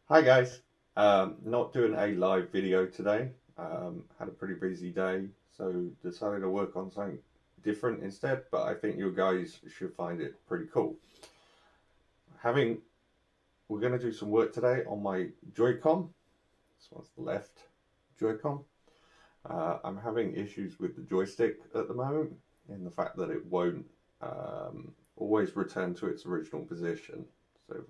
Hi guys, not doing a live video today. Had a pretty busy day, so decided to work on something different instead. But I think you guys should find it pretty cool. Having We're going to do some work today on my Joy-Con. This one's the left Joy-Con. I'm having issues with the joystick at the moment, in the fact that it won't always return to its original position. So if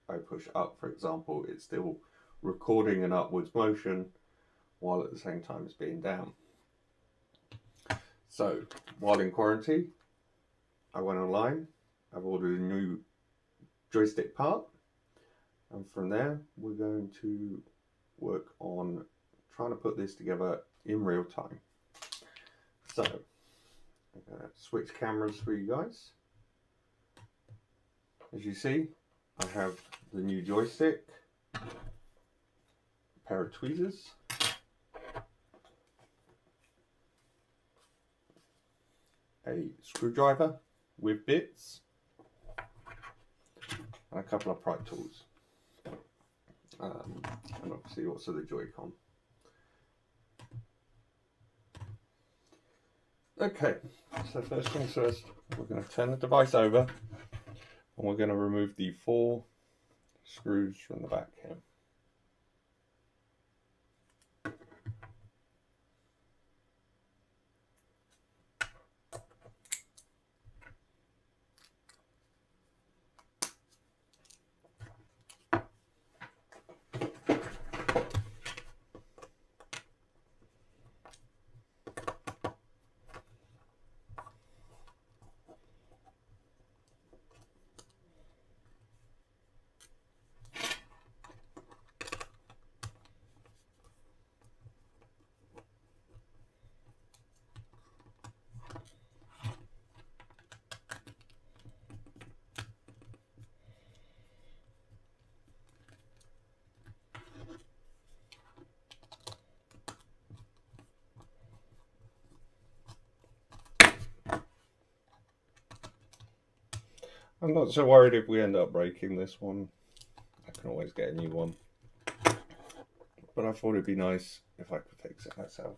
I push up, for example, it's still recording an upwards motion while at the same time as being down. So while in quarantine, I went online, I've ordered a new joystick part, and from there we're going to work on trying to put this together in real time. So I'm going to switch cameras for you guys. As you see, I have the new joystick, a pair of tweezers, a screwdriver with bits, and a couple of pry tools. And obviously also the Joy-Con. Okay, so first things first, we're going to turn the device over and we're going to remove the 4 screws from the back here. I'm not so worried if we end up breaking this one. I can always get a new one. But I thought it'd be nice if I could fix it myself.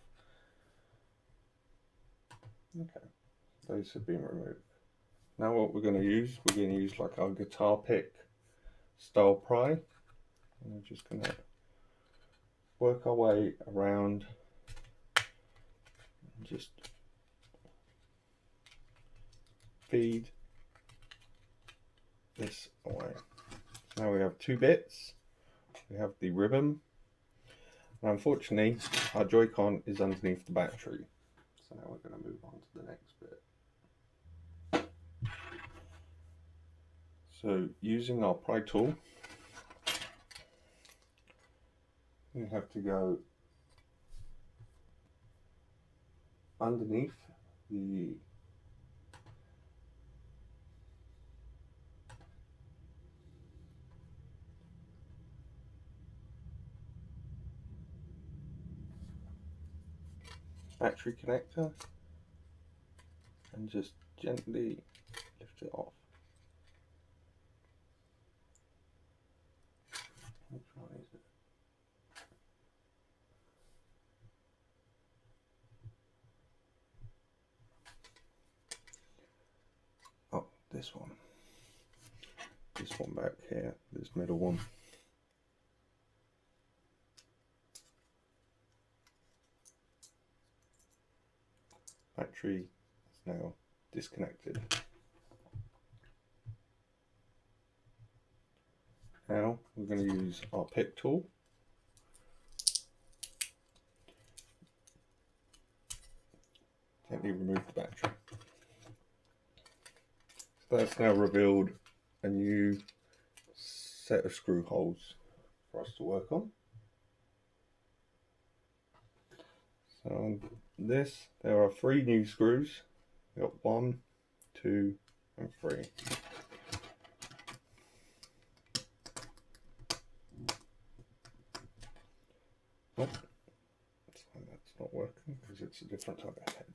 Okay, those have been removed. Now what we're going to use like our guitar pick style pry. And we're just going to work our way around and just feed this away. Now we have 2 bits. We have the ribbon, and unfortunately our Joy-Con is underneath the battery. So now we're going to move on to the next bit. So using our pry tool, we have to go underneath the battery connector and just gently lift it off. Which one is it? Oh, this one. This one back here, this middle one. Battery is now disconnected. Now we're going to use our pick tool. Gently remove the battery. So that's now revealed a new set of screw holes for us to work on. So on this, there are 3 new screws. We've got 1, 2, and 3. Oh, that's not working because it's a different type of head.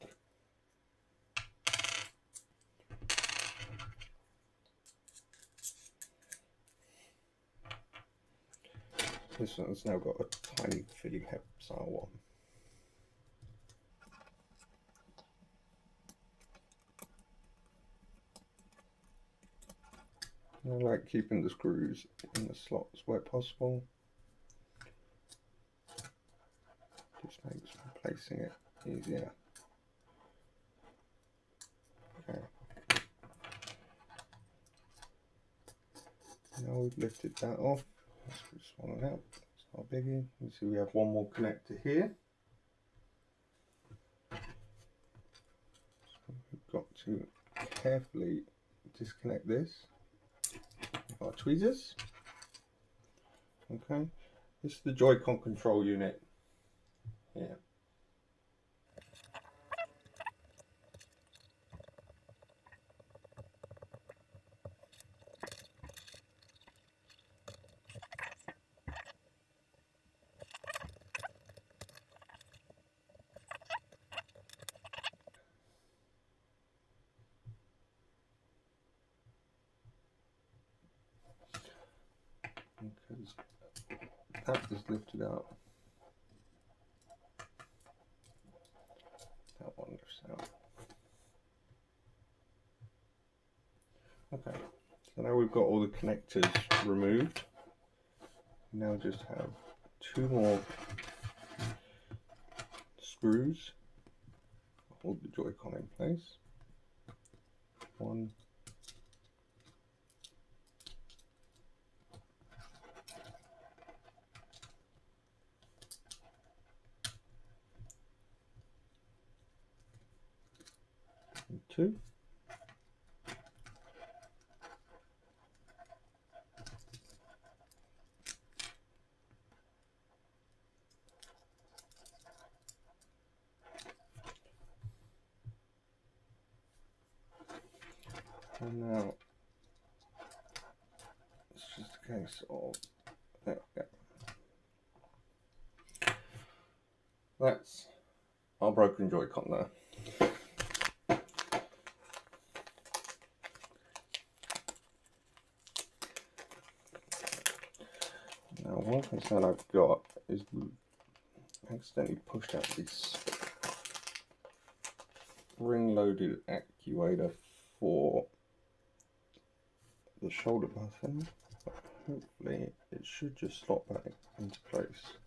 This one's now got a tiny Philly style one. I like keeping the screws in the slots where possible. Just makes replacing it easier. Okay. Now we've lifted that off. Let's just one out. It's not a biggie. You see we have one more connector here. So we've got to carefully disconnect this with our tweezers. Okay. This is the Joy-Con control unit here. Because that is lifted out. That one lifts out. Okay, so now we've got all the connectors removed. We now just have two more screws to hold the Joy-Con in place. One. And two. And now it's just a case of, there we go. That's our broken Joy-Con there. Now one concern I've got is we accidentally pushed out this spring-loaded actuator for the shoulder button, but hopefully it should just slot back into place.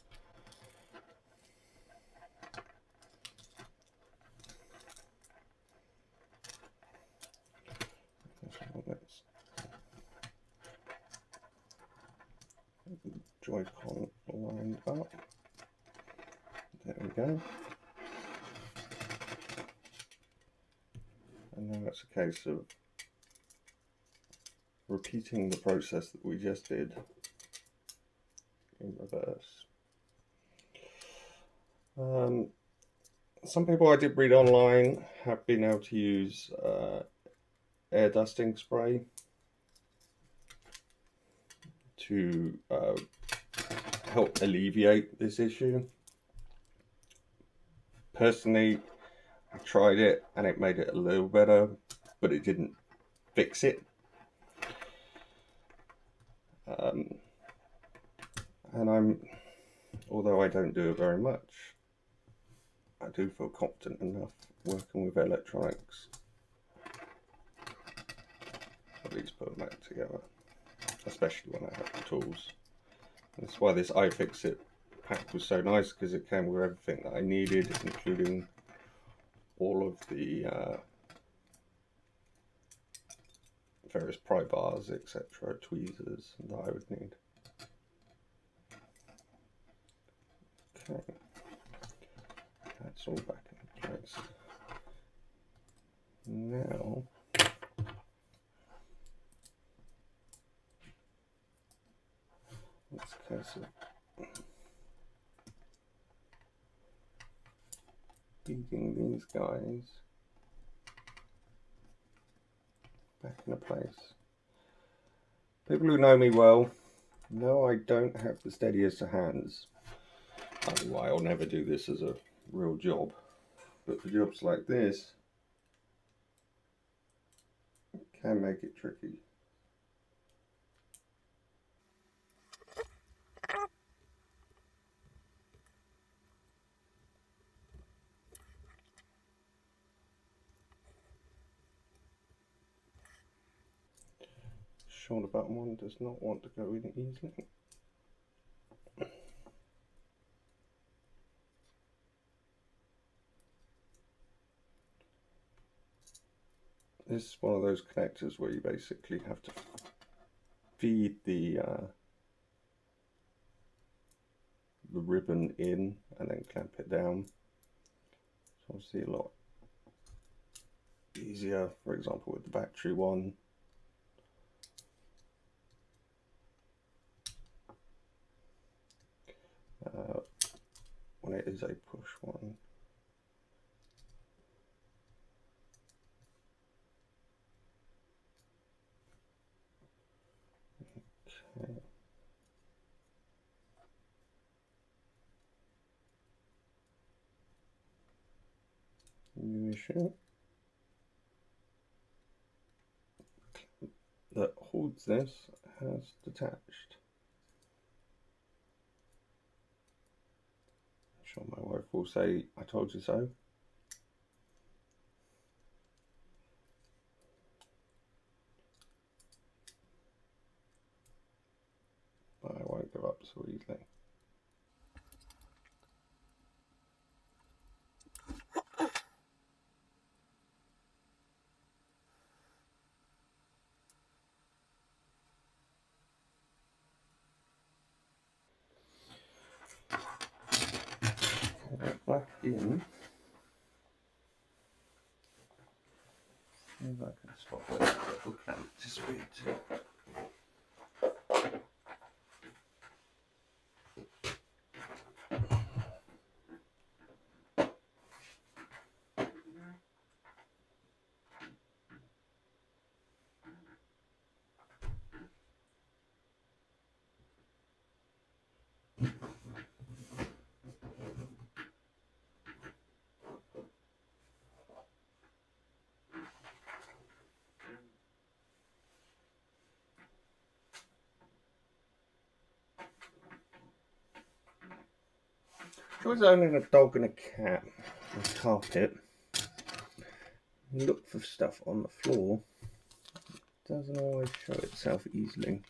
Let's get the Joy-Con lined up. There we go. And now it's a case of repeating the process that we just did in reverse. Some people I did read online have been able to use air dusting spray to help alleviate this issue. Personally, I tried it and it made it a little better, but it didn't fix it. And although I don't do it very much, I do feel confident enough working with electronics at least put them back together, especially when I have the tools. That's why this iFixit pack was so nice, because it came with everything that I needed, including all of the various pry bars, etc., tweezers that I would need. Okay, that's all back in place. Now it's a case of feeding these guys back into place. People who know me well know I don't have the steadiest of hands. I don't know why I'll never do this as a real job, but for jobs like this, it can make it tricky. shoulder button one does not want to go in easily. This is one of those connectors where you basically have to feed the ribbon in and then clamp it down. So obviously a lot easier, for example, with the battery one. When it is a push one. Okay. New issue. That holds this has detached. I'm sure my wife will say, "I told you so." But I won't give up so easily. Back in. See if I can spot where that little clamp is weird. If I was owning a dog and a cat and a carpet, you look for stuff on the floor, it doesn't always show itself easily.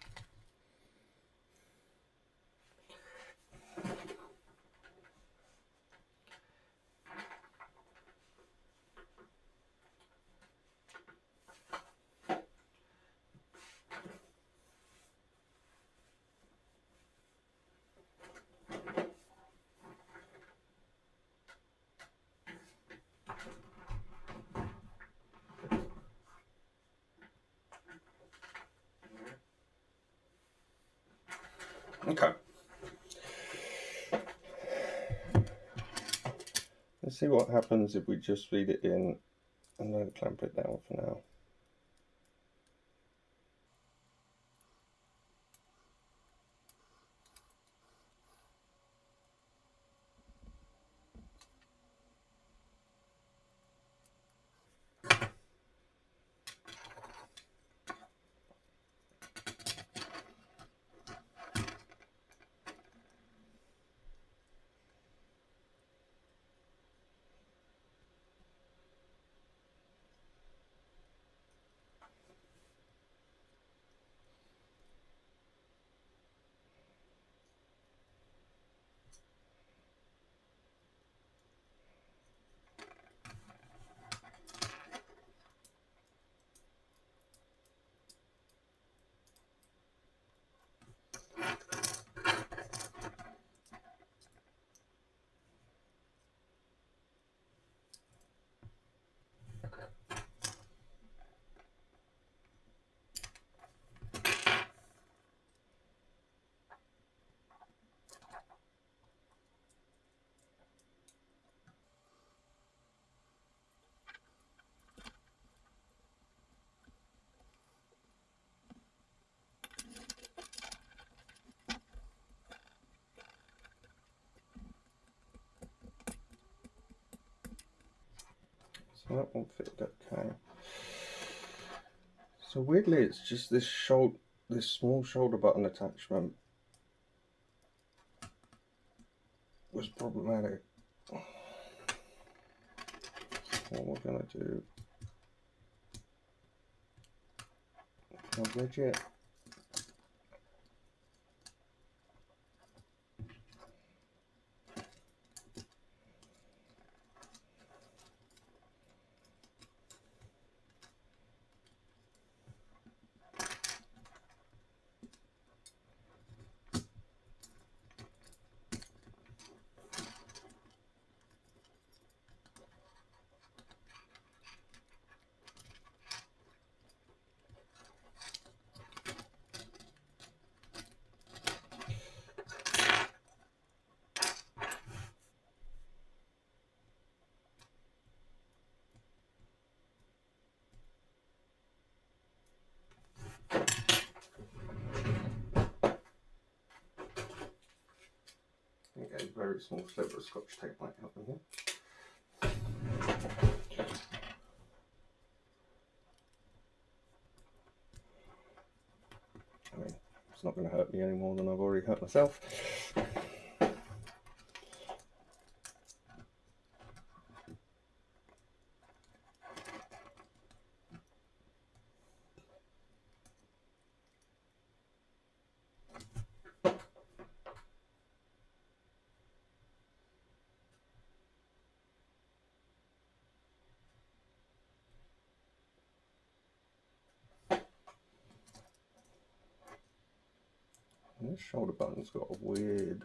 Okay. Let's see what happens if we just feed it in and then clamp it down for now. So that won't fit, okay. So weirdly, it's just this small shoulder button attachment was problematic. What we're gonna do, I'll wedge it a very small sliver of Scotch tape might help me here. I mean, it's not going to hurt me any more than I've already hurt myself. And this shoulder button's got a weird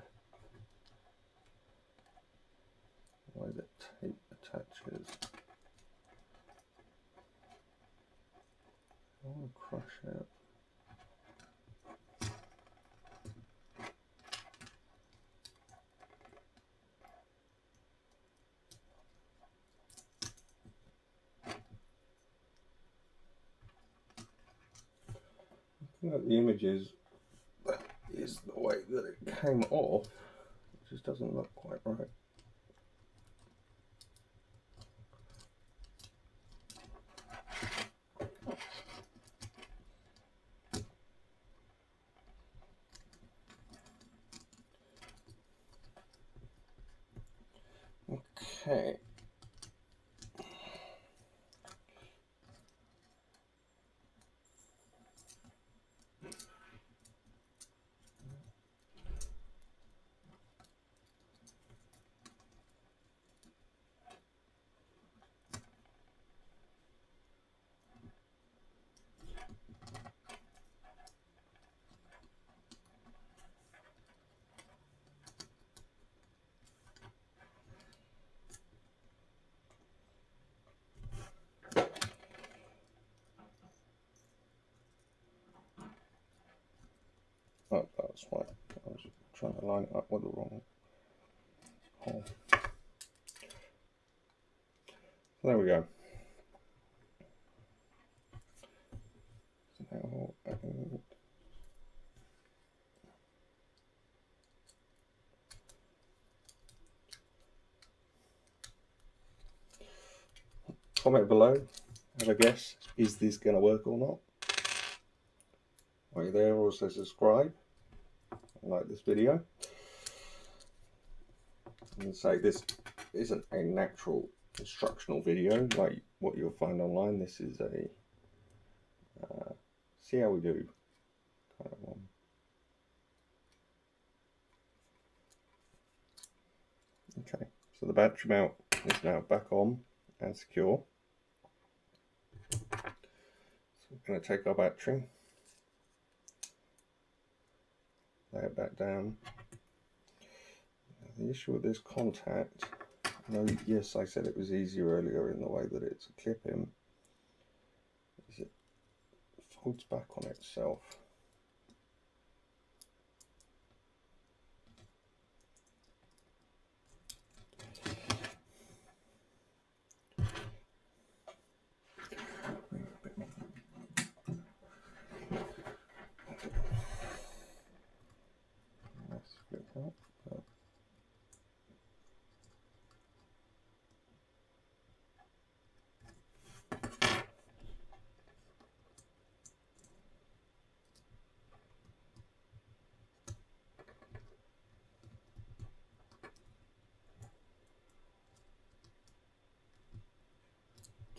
way that tape attaches. I want to crush it. Looking at the images, that is the way that it came off. It just doesn't look quite right. Okay. Oh, that's fine. I was trying to line it up with the wrong hole. So there we go. So now, comment below, have a guess, is this going to work or not? While you're there, also subscribe and like this video. And say this isn't a natural instructional video like what you'll find online. This is a see how we do kind of one. Okay, so the battery mount is now back on and secure. So we're going to take our battery, lay it back down. The issue with this contact, yes, I said it was easier earlier in the way that it's a clip-in, is it folds back on itself. Let's flip that.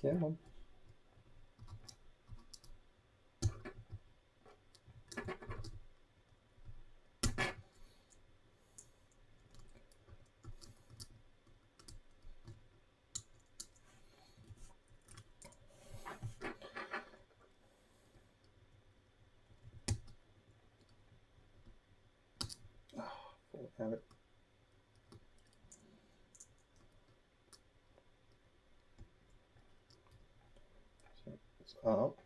Come on. Have it. So it's up.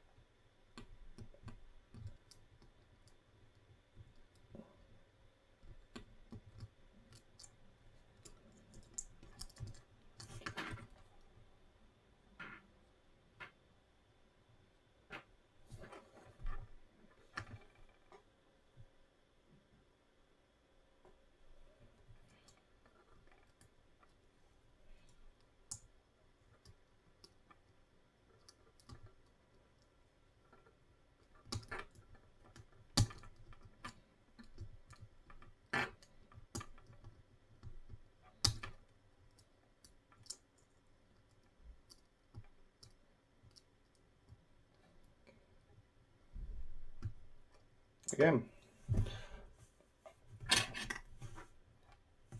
Again,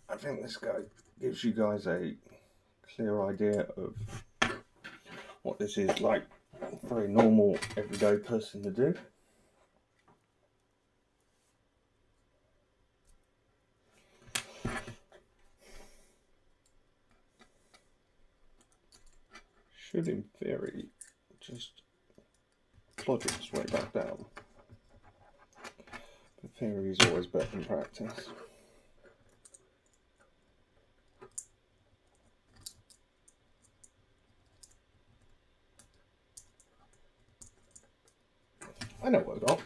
I think this guy gives you guys a clear idea of what this is like. A very normal, everyday person to do. Should, in theory, just plod its way back down. But theory is always better than practice. I know what I got.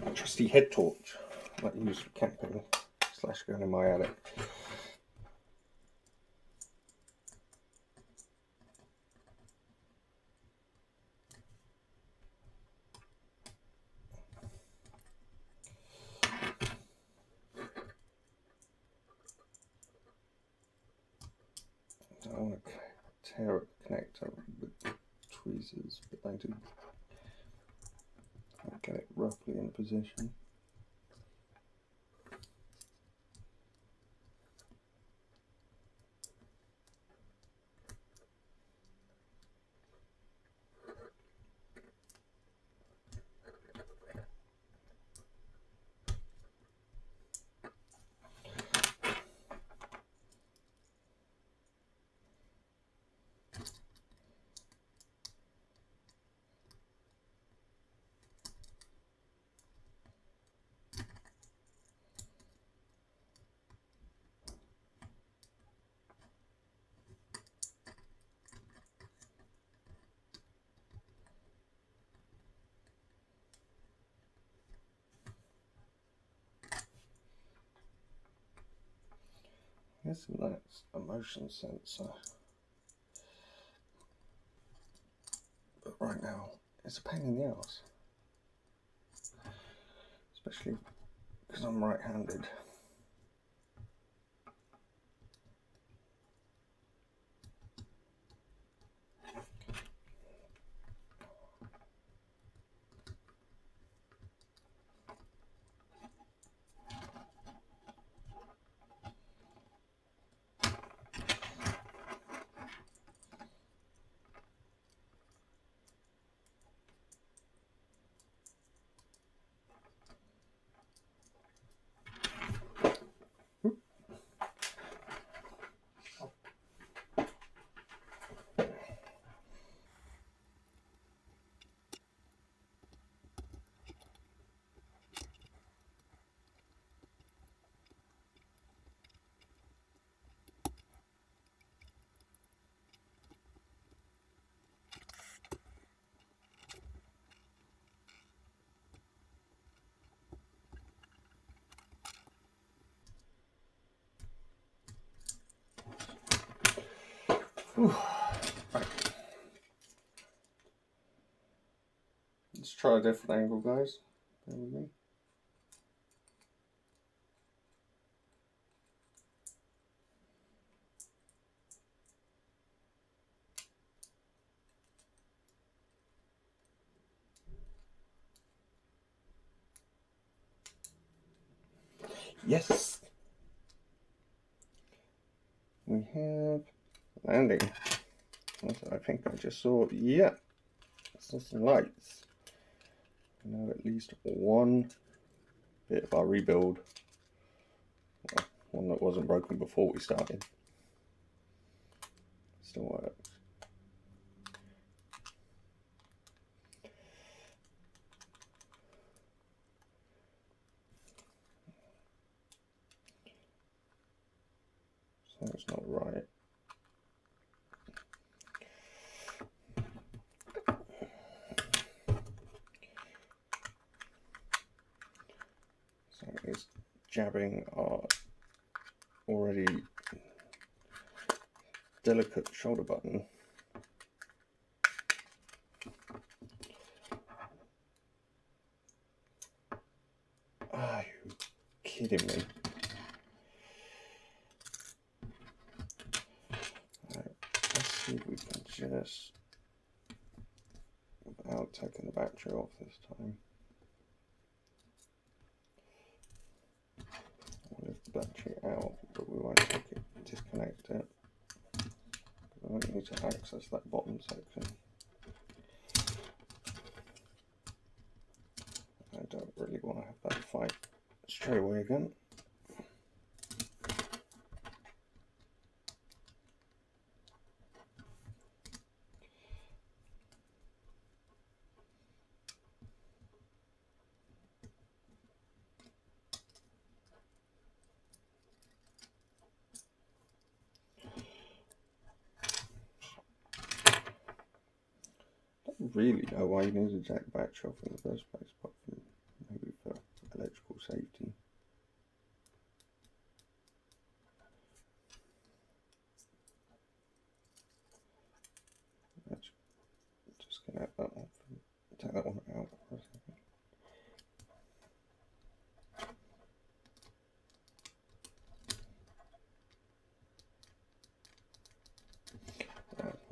A trusty head torch that I use for camping / going in my attic. I don't want to tear up the connector with tweezers, but I do get it roughly in position. Yes, and that's a motion sensor. But right now, it's a pain in the ass. Especially because I'm right-handed. Whew. Right. Let's try a different angle, guys. Bear with me. Yes! We have landing. I think I just saw, yeah, saw some lights. I know at least one bit of our rebuild, well, one that wasn't broken before we started, still works. Something's not right. Something is jabbing our already delicate shoulder button. Ah, you kidding me? Right, let's see if we can just, without taking the battery off this time, we'll lift the battery out, but we won't take it, disconnect it. I don't need to access that bottom section. I don't really want to have that fight straight away again. I don't really know why you need to jack the battery off in the first place, apart from maybe for electrical safety. Let's disconnect that one. Take that one out for a second.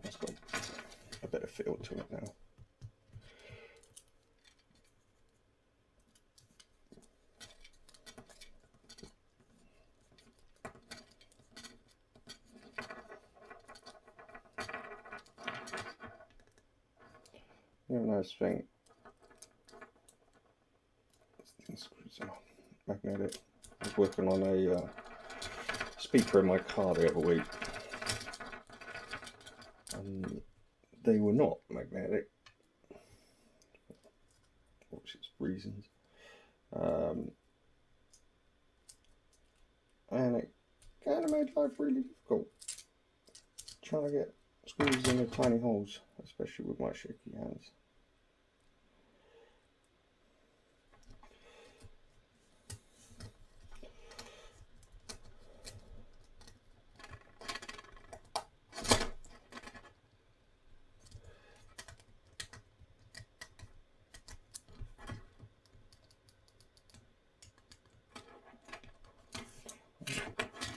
That's got a bit of feel to it now. You have a nice thing. This screws are magnetic. I was working on a speaker in my car the other week, and they were not magnetic, for obvious reasons, and it kind of made life really difficult trying to get screws in the tiny holes, especially with my shaky hands.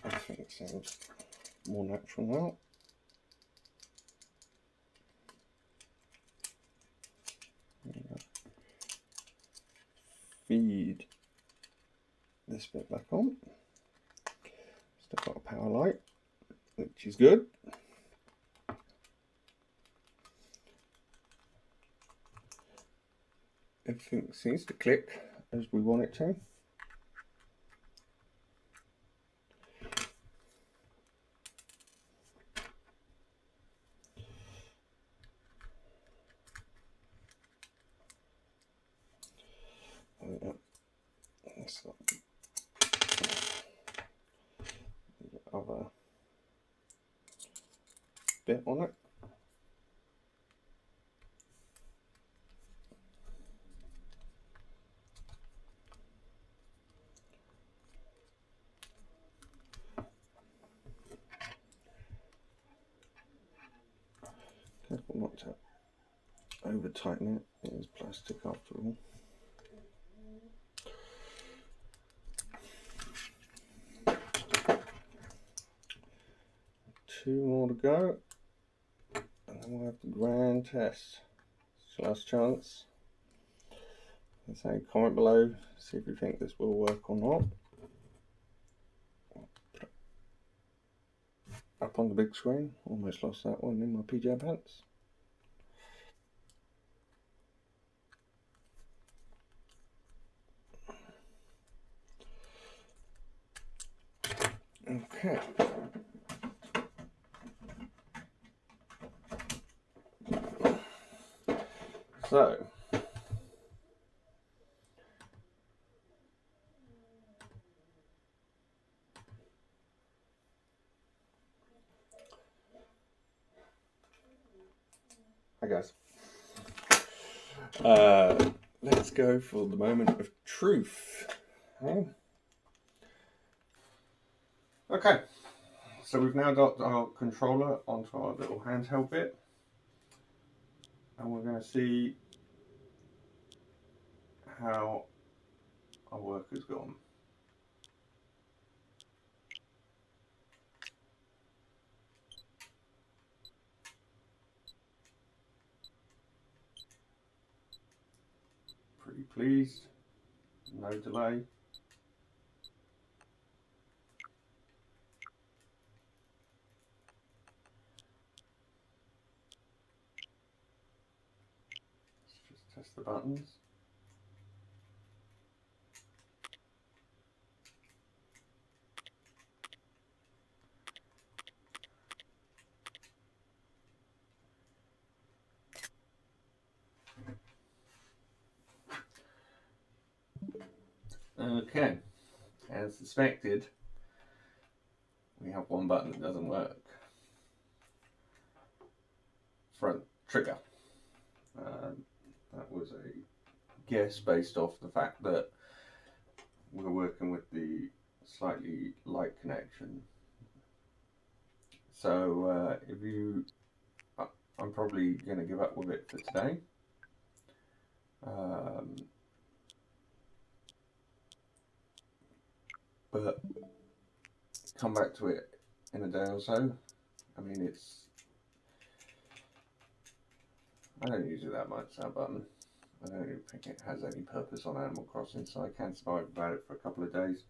I think it sounds more natural now. Feed this bit back on. Still got a power light, which is good. Everything seems to click as we want it to. That's the other bit on it. Careful not to over tighten it. It is plastic after all. Two more to go, and then we'll have the grand test. It's your last chance. Say comment below, see if you think this will work or not. Put it up on the big screen. Almost lost that one in my PJ pants. Okay. So, hi guys. Let's go for the moment of truth. Okay, so we've now got our controller onto our little handheld bit, and we're going to see how our work has gone. pretty pleased. No delay. Let's just test the buttons. Okay, as suspected, we have one button that doesn't work. Front trigger. That was a guess based off the fact that we're working with the slightly light connection. So I'm probably going to give up with it for today. But come back to it in a day or so. I mean, I don't use it that much, that button. I don't even think it has any purpose on Animal Crossing, so I can survive without it for a couple of days.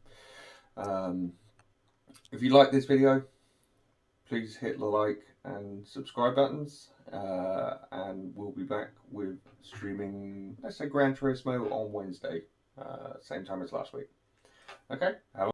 If you like this video, please hit the like and subscribe buttons, and we'll be back with streaming, let's say, Gran Turismo on Wednesday, same time as last week. Okay, have a